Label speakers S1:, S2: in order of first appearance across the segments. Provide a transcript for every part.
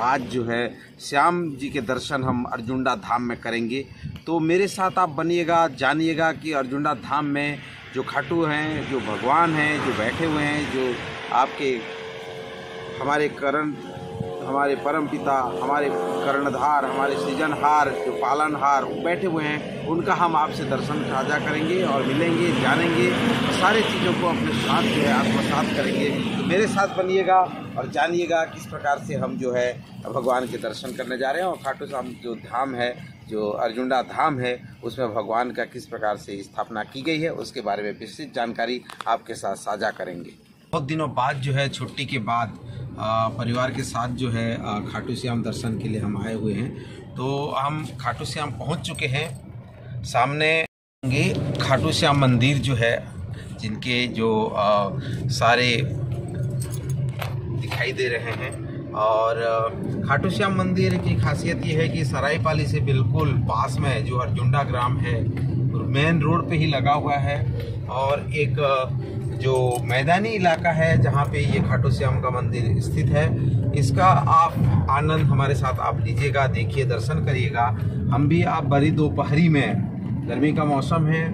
S1: आज जो है श्याम जी के दर्शन हम अर्जुंडा धाम में करेंगे। तो मेरे साथ आप बनिएगा, जानिएगा कि अर्जुंडा धाम में जो खाटू हैं, जो भगवान हैं, जो बैठे हुए हैं, जो आपके हमारे परम पिता, हमारे कर्णधार, हमारे सृजनहार, जो पालनहार बैठे हुए हैं, उनका हम आपसे दर्शन साझा करेंगे और मिलेंगे, जानेंगे, सारी चीज़ों को अपने साथ जो है आत्मसात करेंगे। तो मेरे साथ बनिएगा और जानिएगा किस प्रकार से हम जो है भगवान के दर्शन करने जा रहे हैं। और खाटू श्याम जो धाम है, जो अर्जुंडा धाम है, उसमें भगवान का किस प्रकार से स्थापना की गई है, उसके बारे में विस्तृत जानकारी आपके साथ साझा करेंगे। बहुत दिनों बाद जो है, छुट्टी के बाद परिवार के साथ जो है खाटू श्याम दर्शन के लिए हम आए हुए हैं। तो हम खाटू श्याम पहुंच चुके हैं। सामने खाटू श्याम मंदिर जो है, जिनके जो सारे दिखाई दे रहे हैं। और खाटू श्याम मंदिर की खासियत ये है कि सरायपाली से बिल्कुल पास में जो अर्जुंडा ग्राम है, मेन रोड पे ही लगा हुआ है। और एक जो मैदानी इलाका है जहाँ पे ये खाटू श्याम का मंदिर स्थित है, इसका आप आनंद हमारे साथ आप लीजिएगा, देखिए, दर्शन करिएगा। हम भी आप बड़ी दोपहरी में, गर्मी का मौसम है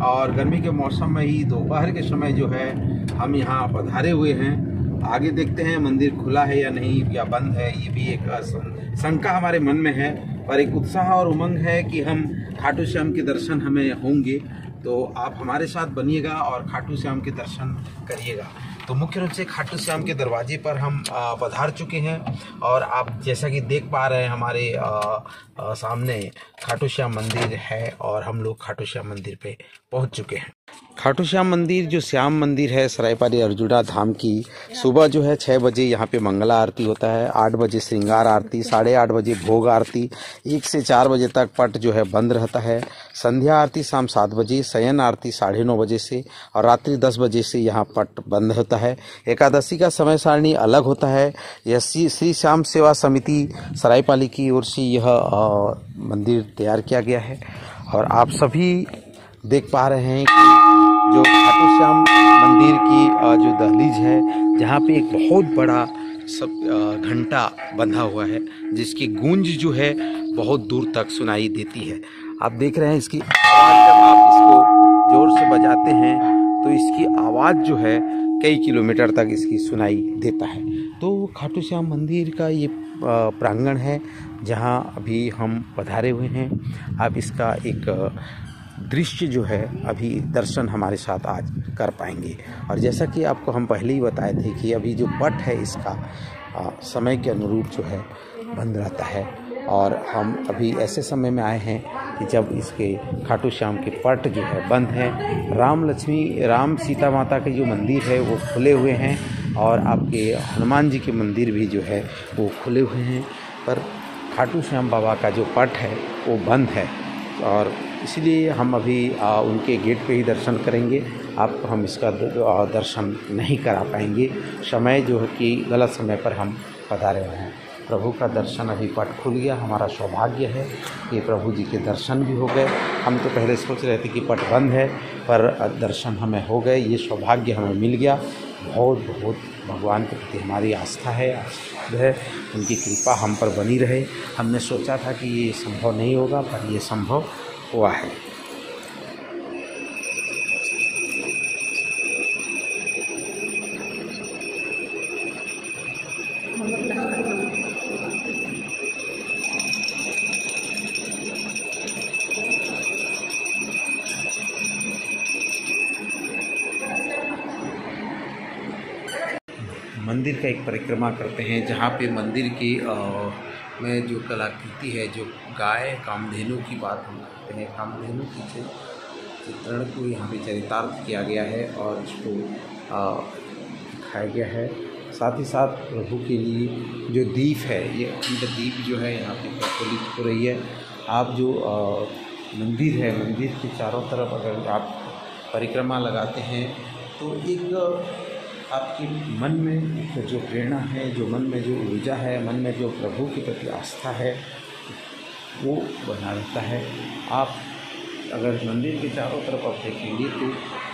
S1: और गर्मी के मौसम में ही दोपहर के समय जो है हम यहाँ पधारे हुए हैं। आगे देखते हैं मंदिर खुला है या नहीं, या बंद है, ये भी एक शंका हमारे मन में है। पर एक उत्साह और उमंग है कि हम खाटू श्याम के दर्शन हमें होंगे। तो आप हमारे साथ बनिएगा और खाटू श्याम के दर्शन करिएगा। तो मुख्य रूप से खाटू श्याम के दरवाजे पर हम पधार चुके हैं और आप जैसा कि देख पा रहे हैं हमारे सामने खाटू श्याम मंदिर है और हम लोग खाटू श्याम मंदिर पे पहुंच चुके हैं। खाटू श्याम मंदिर जो श्याम मंदिर है सरायपाली अर्जुंडा धाम की, सुबह जो है 6 बजे यहाँ पे मंगला आरती होता है, 8 बजे श्रृंगार आरती, 8:30 बजे भोग आरती, 1 से 4 बजे तक पट जो है बंद रहता है। संध्या आरती शाम 7 बजे, शयन आरती 9:30 बजे से और रात्रि 10 बजे से यहाँ पट बंद होता है। एकादशी का समय सारणी अलग होता है। यह श्री श्याम सेवा समिति सरायपाली की ओर से यह मंदिर तैयार किया गया है। और आप सभी देख पा रहे हैं कि जो खाटू श्याम मंदिर की जो दहलीज है, जहाँ पे एक बहुत बड़ा सब घंटा बंधा हुआ है, जिसकी गूंज जो है बहुत दूर तक सुनाई देती है। आप देख रहे हैं इसकी आवाज़, जब आप इसको जोर से बजाते हैं तो इसकी आवाज़ जो है कई किलोमीटर तक इसकी सुनाई देता है। तो खाटू श्याम मंदिर का ये प्रांगण है जहाँ अभी हम पधारे हुए हैं। आप इसका एक दृश्य जो है अभी दर्शन हमारे साथ आज कर पाएंगे। और जैसा कि आपको हम पहले ही बताए थे कि अभी जो पट है इसका समय के अनुरूप जो है बंद रहता है। और हम अभी ऐसे समय में आए हैं कि जब इसके खाटू श्याम के पट जो है बंद हैं। राम सीता माता के जो मंदिर है वो खुले हुए हैं और आपके हनुमान जी के मंदिर भी जो है वो खुले हुए हैं। पर खाटू श्याम बाबा का जो पट है वो बंद है और इसलिए हम अभी उनके गेट पे ही दर्शन करेंगे। आपको हम इसका दर्शन नहीं करा पाएंगे, समय जो है कि गलत समय पर हम पधारे हुए हैं। प्रभु का दर्शन अभी पट खुल गया, हमारा सौभाग्य है कि प्रभु जी के दर्शन भी हो गए। हम तो पहले सोच रहे थे कि पट बंद है, पर दर्शन हमें हो गए, ये सौभाग्य हमें मिल गया। बहुत बहुत भगवान के प्रति हमारी आस्था है, उनकी कृपा हम पर बनी रहे। हमने सोचा था कि ये संभव नहीं होगा, पर ये संभव हुआ है। मंदिर का एक परिक्रमा करते हैं जहाँ पे मंदिर की में जो कलाकृति है, जो गाय कामधेनु की बात हम करते हैं, कामधेनु की चित्रण को यहाँ पे चरितार्थ किया गया है और इसको दिखाया गया है। साथ ही साथ प्रभु के लिए जो दीप है, ये अखंड दीप जो है यहाँ पे प्रज्वलित हो रही है। आप जो मंदिर है, मंदिर के चारों तरफ अगर आप परिक्रमा लगाते हैं तो एक आपके मन में जो प्रेरणा है, जो मन में जो ऊर्जा है, मन में जो प्रभु के प्रति आस्था है, वो बना रहता है। आप अगर मंदिर के चारों तरफ आप देखेंगे तो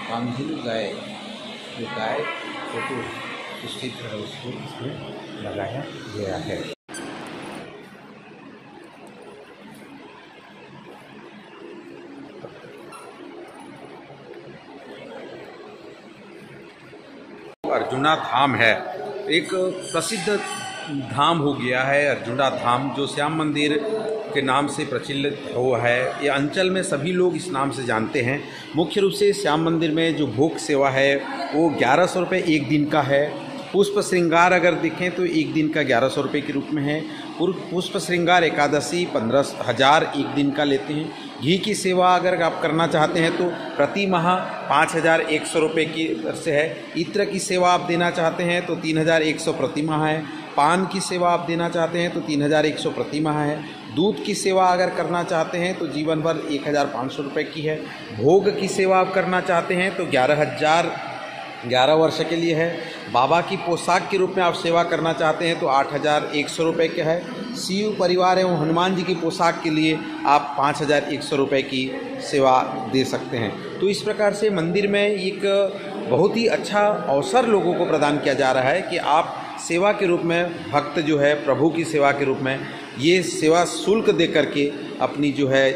S1: कामधेनु गाय, जो गाय फोटो स्थित है, उसको इसमें लगाया गया है। अर्जुना धाम है, एक प्रसिद्ध धाम हो गया है अर्जुना धाम, जो श्याम मंदिर के नाम से प्रचलित हुआ है। ये अंचल में सभी लोग इस नाम से जानते हैं। मुख्य रूप से श्याम मंदिर में जो भोग सेवा है वो 1100 रुपये एक दिन का है। पुष्प श्रृंगार अगर देखें तो एक दिन का 1100 रुपये के रूप में है। पुष्प श्रृंगार एकादशी 15,000 एक दिन का लेते हैं। घी की सेवा अगर आप करना चाहते हैं तो प्रति माह 5,100 रुपये की दर से है। इत्र की सेवा आप देना चाहते हैं तो 3,100 प्रति माह है। पान की सेवा आप देना चाहते हैं तो 3,100 प्रति माह है। दूध की सेवा अगर करना चाहते हैं तो जीवन भर 1,500 रुपये की है। भोग की सेवा आप करना चाहते हैं तो 11 वर्ष के लिए है। बाबा की पोशाक के रूप में आप सेवा करना चाहते हैं तो 8,100 रुपये का है। शिव परिवार एवं हनुमान जी की पोशाक के लिए आप 5,100 रुपये की सेवा दे सकते हैं। तो इस प्रकार से मंदिर में एक बहुत ही अच्छा अवसर लोगों को प्रदान किया जा रहा है कि आप सेवा के रूप में, भक्त जो है प्रभु की सेवा के रूप में ये सेवा शुल्क दे करके अपनी जो है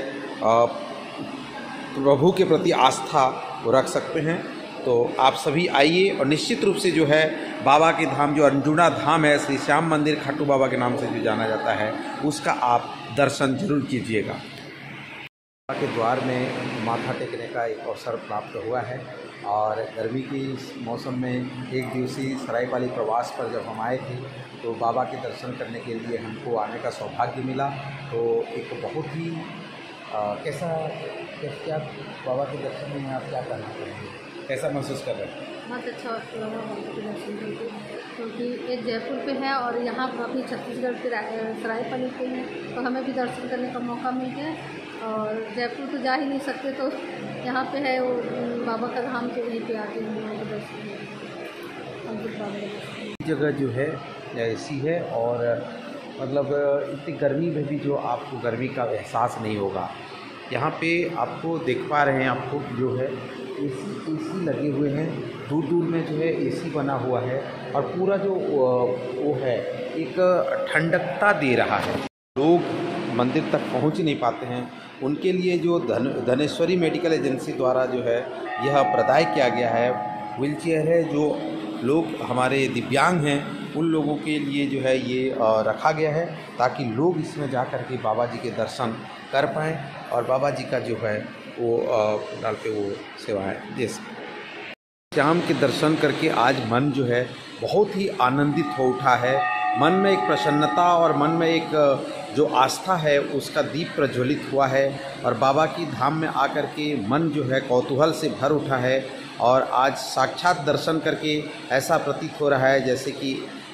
S1: प्रभु के प्रति आस्था वो रख सकते हैं। तो आप सभी आइए और निश्चित रूप से जो है बाबा के धाम जो अर्जुना धाम है, श्री श्याम मंदिर खाटू बाबा के नाम से जो जाना जाता है, उसका आप दर्शन जरूर कीजिएगा। बाबा के द्वार में माथा टेकने का एक अवसर प्राप्त हुआ है और गर्मी के इस मौसम में एक दिवसीय सरायपाली प्रवास पर जब हम आए थे तो बाबा के दर्शन करने के लिए हमको आने का सौभाग्य मिला। तो एक बहुत ही क्या बाबा के दर्शन में आप क्या करना चाहेंगे, कैसा महसूस कर रहे हैं?
S2: बहुत अच्छा लगा बाबा के दर्शन करके, क्योंकि एक जयपुर पे है और यहाँ अभी छत्तीसगढ़ के सरायपाली पे है, तो हमें भी दर्शन करने का मौका मिल गया। और जयपुर तो जा ही नहीं सकते, तो यहाँ पे है वो बाबा का धाम, तो वहीं पे आके हम लोगों को दर्शन
S1: जगह जो है ऐसी है और मतलब इतनी गर्मी में भी जो आपको गर्मी का एहसास नहीं होगा। यहाँ पे आपको देख पा रहे हैं, आपको जो है एसी लगे हुए हैं, दूर दूर में जो है एसी बना हुआ है और पूरा जो वो है एक ठंडकता दे रहा है। लोग मंदिर तक पहुँच नहीं पाते हैं, उनके लिए जो धनेश्वरी मेडिकल एजेंसी द्वारा जो है यह प्रदाय किया गया है व्हीलचेयर है। जो लोग हमारे दिव्यांग हैं उन लोगों के लिए जो है ये रखा गया है ताकि लोग इसमें जा कर के बाबा जी के दर्शन कर पाएँ और बाबा जी का जो है वो डाल पे वो सेवाएं दे सकें। श्याम के दर्शन करके आज मन जो है बहुत ही आनंदित हो उठा है। मन में एक प्रसन्नता और मन में एक जो आस्था है उसका दीप प्रज्वलित हुआ है और बाबा की धाम में आकर के मन जो है कौतूहल से भर उठा है। और आज साक्षात दर्शन करके ऐसा प्रतीत हो रहा है जैसे कि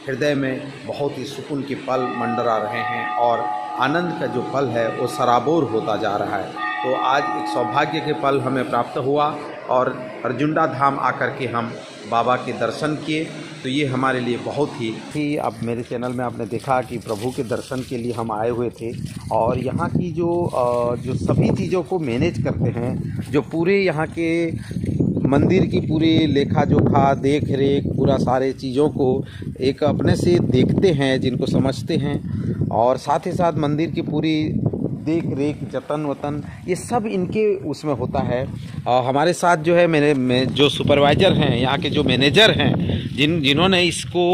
S1: हृदय में बहुत ही सुकून के पल मंडरा रहे हैं और आनंद का जो पल है वो सराबोर होता जा रहा है। तो आज एक सौभाग्य के पल हमें प्राप्त हुआ और अर्जुना धाम आकर के हम बाबा के दर्शन किए, तो ये हमारे लिए बहुत ही अब मेरे चैनल में आपने देखा कि प्रभु के दर्शन के लिए हम आए हुए थे। और यहाँ की जो सभी चीज़ों को मैनेज करते हैं, जो पूरे यहाँ के मंदिर की पूरी लेखा जोखा देख रेख पूरा सारे चीज़ों को एक अपने से देखते हैं, जिनको समझते हैं, और साथ ही साथ मंदिर की पूरी देख रेख जतन वतन ये सब इनके उसमें होता है। हमारे साथ जो है मेरे जो सुपरवाइज़र हैं, यहाँ के जो मैनेजर हैं, जिन्होंने इसको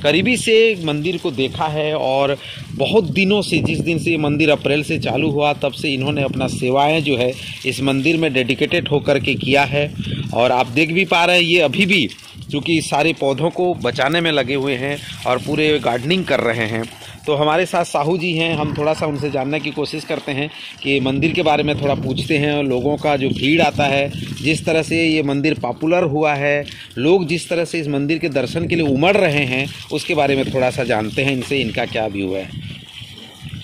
S1: करीबी से मंदिर को देखा है और बहुत दिनों से, जिस दिन से ये मंदिर अप्रैल से चालू हुआ तब से इन्होंने अपना सेवाएं जो है इस मंदिर में डेडिकेटेड होकर के किया है। और आप देख भी पा रहे हैं ये अभी भी चूँकि सारे पौधों को बचाने में लगे हुए हैं और पूरे गार्डनिंग कर रहे हैं। तो हमारे साथ साहू जी हैं, हम थोड़ा सा उनसे जानने की कोशिश करते हैं कि मंदिर के बारे में थोड़ा पूछते हैं। और लोगों का जो भीड़ आता है, जिस तरह से ये मंदिर पॉपुलर हुआ है, लोग जिस तरह से इस मंदिर के दर्शन के लिए उमड़ रहे हैं, उसके बारे में थोड़ा सा जानते हैं इनसे, इनका क्या व्यू है।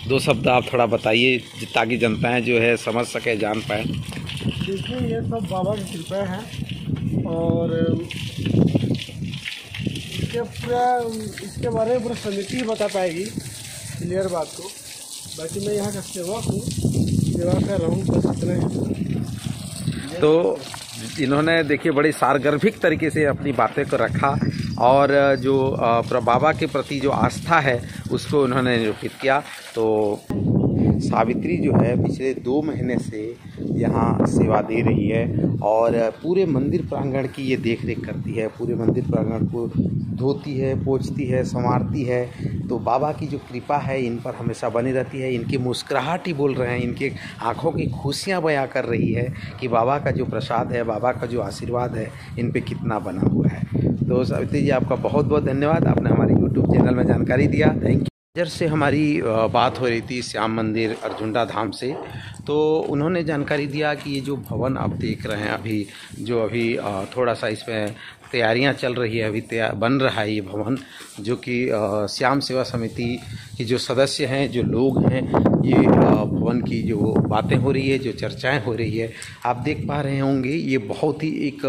S1: 2 शब्द आप थोड़ा बताइए ताकि जनताएँ जो है समझ सके, जान पाएँ।
S3: देखिए ये सब बाबा की कृपा है और इसके बारे में पूरा समिति बता पाएगी क्लियर बात को। बाकी मैं यहाँ का सेवक हूँ, सेवा कर रहा हूँ, बस इतना है।
S1: तो इन्होंने देखिए बड़ी सारगर्भिक तरीके से अपनी बातें को रखा और जो बाबा के प्रति जो आस्था है उसको उन्होंने निरूपित किया। तो सावित्री जो है पिछले 2 महीने से यहाँ सेवा दे रही है और पूरे मंदिर प्रांगण की ये देख रेख करती है, पूरे मंदिर प्रांगण को धोती है, पोंछती है, संवारती है। तो बाबा की जो कृपा है इन पर हमेशा बनी रहती है। इनकी मुस्कुराहट ही बोल रहे हैं, इनके आँखों की खुशियाँ बयां कर रही है कि बाबा का जो प्रसाद है, बाबा का जो आशीर्वाद है इन पे कितना बना हुआ है। तो सावित्री जी आपका बहुत बहुत धन्यवाद, आपने हमारे YouTube चैनल में जानकारी दिया, थैंक यू। से हमारी बात हो रही थी श्याम मंदिर अर्जुंडा धाम से, तो उन्होंने जानकारी दिया कि ये जो भवन आप देख रहे हैं अभी थोड़ा सा इसमें तैयारियां चल रही है, अभी बन रहा है ये भवन, जो कि श्याम सेवा समिति के जो सदस्य हैं, जो लोग हैं, ये भवन की जो बातें हो रही है, जो चर्चाएं हो रही है, आप देख पा रहे होंगे। ये बहुत ही एक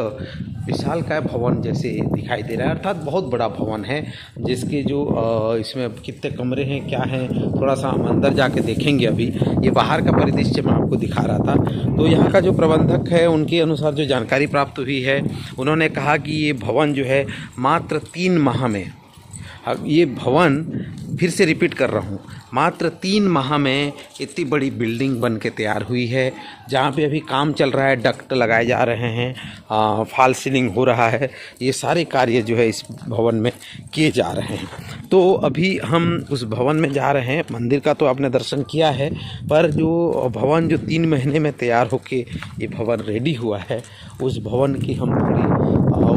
S1: विशालकाय भवन जैसे दिखाई दे रहा है, अर्थात बहुत बड़ा भवन है, जिसके जो इसमें कितने कमरे हैं, क्या हैं, थोड़ा सा हम अंदर जाके देखेंगे। अभी ये बाहर का परिदृश्य मैं आपको दिखा रहा था। तो यहाँ का जो प्रबंधक है उनके अनुसार जो जानकारी प्राप्त हुई है, उन्होंने कहा कि ये भवन जो है मात्र 3 माह में, ये भवन फिर से रिपीट कर रहा हूँ, मात्र 3 माह में इतनी बड़ी बिल्डिंग बन के तैयार हुई है, जहाँ पे अभी काम चल रहा है, डक्ट लगाए जा रहे हैं, फॉल सीलिंग हो रहा है, ये सारे कार्य जो है इस भवन में किए जा रहे हैं। तो अभी हम उस भवन में जा रहे हैं। मंदिर का तो आपने दर्शन किया है, पर जो भवन जो 3 महीने में तैयार होके ये भवन रेडी हुआ है, उस भवन की हम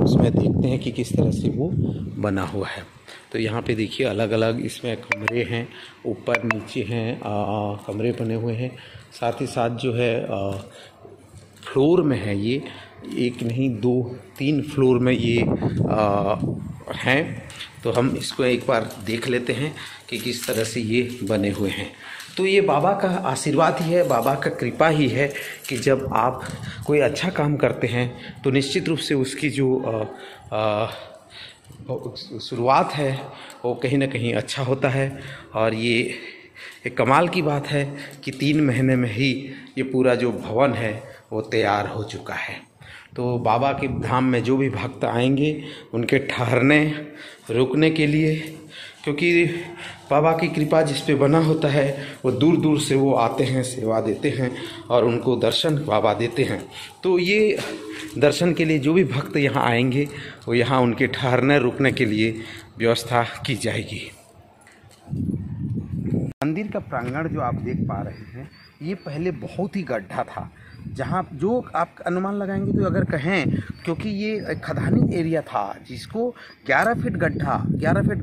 S1: उसमें देखते हैं कि किस तरह से वो बना हुआ है। तो यहाँ पे देखिए अलग अलग इसमें कमरे हैं, ऊपर नीचे हैं, कमरे बने हुए हैं। साथ ही साथ जो है फ्लोर में है, ये 1 नहीं 2 3 फ्लोर में ये हैं। तो हम इसको एक बार देख लेते हैं कि किस तरह से ये बने हुए हैं। तो ये बाबा का आशीर्वाद ही है, बाबा का कृपा ही है कि जब आप कोई अच्छा काम करते हैं तो निश्चित रूप से उसकी जो शुरुआत है वो कहीं ना कहीं अच्छा होता है। और ये एक कमाल की बात है कि 3 महीने में ही ये पूरा जो भवन है वो तैयार हो चुका है। तो बाबा के धाम में जो भी भक्त आएंगे उनके ठहरने रुकने के लिए, क्योंकि बाबा की कृपा जिस पे बना होता है वो दूर दूर से वो आते हैं, सेवा देते हैं और उनको दर्शन बाबा देते हैं। तो ये दर्शन के लिए जो भी भक्त यहाँ आएंगे वो यहाँ उनके ठहरने रुकने के लिए व्यवस्था की जाएगी। मंदिर का प्रांगण जो आप देख पा रहे हैं, ये पहले बहुत ही गड्ढा था, जहाँ जो आप अनुमान लगाएंगे तो अगर कहें, क्योंकि ये खदानी एरिया था जिसको 11 फीट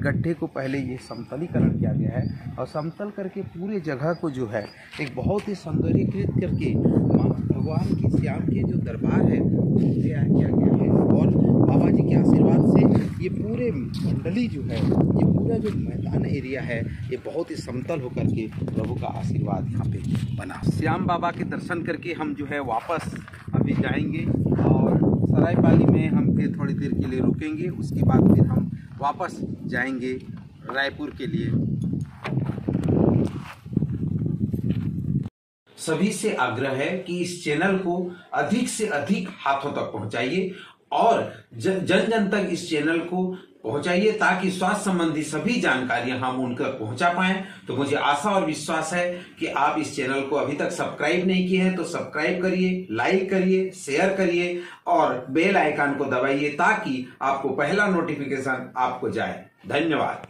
S1: गड्ढे को पहले ये समतलीकरण किया गया है और समतल करके पूरे जगह को जो है एक बहुत ही सौंदर्यीकृत करके भगवान की श्याम के जो दरबार है उसको तैयार किया गया है। और बाबा जी के आशीर्वाद से ये पूरे मंडली जो है, ये पूरा जो मैदान एरिया है, ये बहुत ही समतल होकर के प्रभु का आशीर्वाद यहाँ पे बना। श्याम बाबा के दर्शन करके हम जो है वापस अभी जाएंगे और सरायपाली में हम फिर थोड़ी देर के लिए रुकेंगे, उसके बाद फिर हम वापस जाएंगे रायपुर के लिए। सभी से आग्रह है कि इस चैनल को अधिक से अधिक हाथों तक पहुंचाइए और जन जन तक इस चैनल को पहुंचाइए, ताकि स्वास्थ्य संबंधी सभी जानकारियां हम उन तक पहुंचा पाएं। तो मुझे आशा और विश्वास है कि आप इस चैनल को अभी तक सब्सक्राइब नहीं किए हैं तो सब्सक्राइब करिए, लाइक करिए, शेयर करिए और बेल आइकन को दबाइए, ताकि आपको पहला नोटिफिकेशन आपको जाए। धन्यवाद।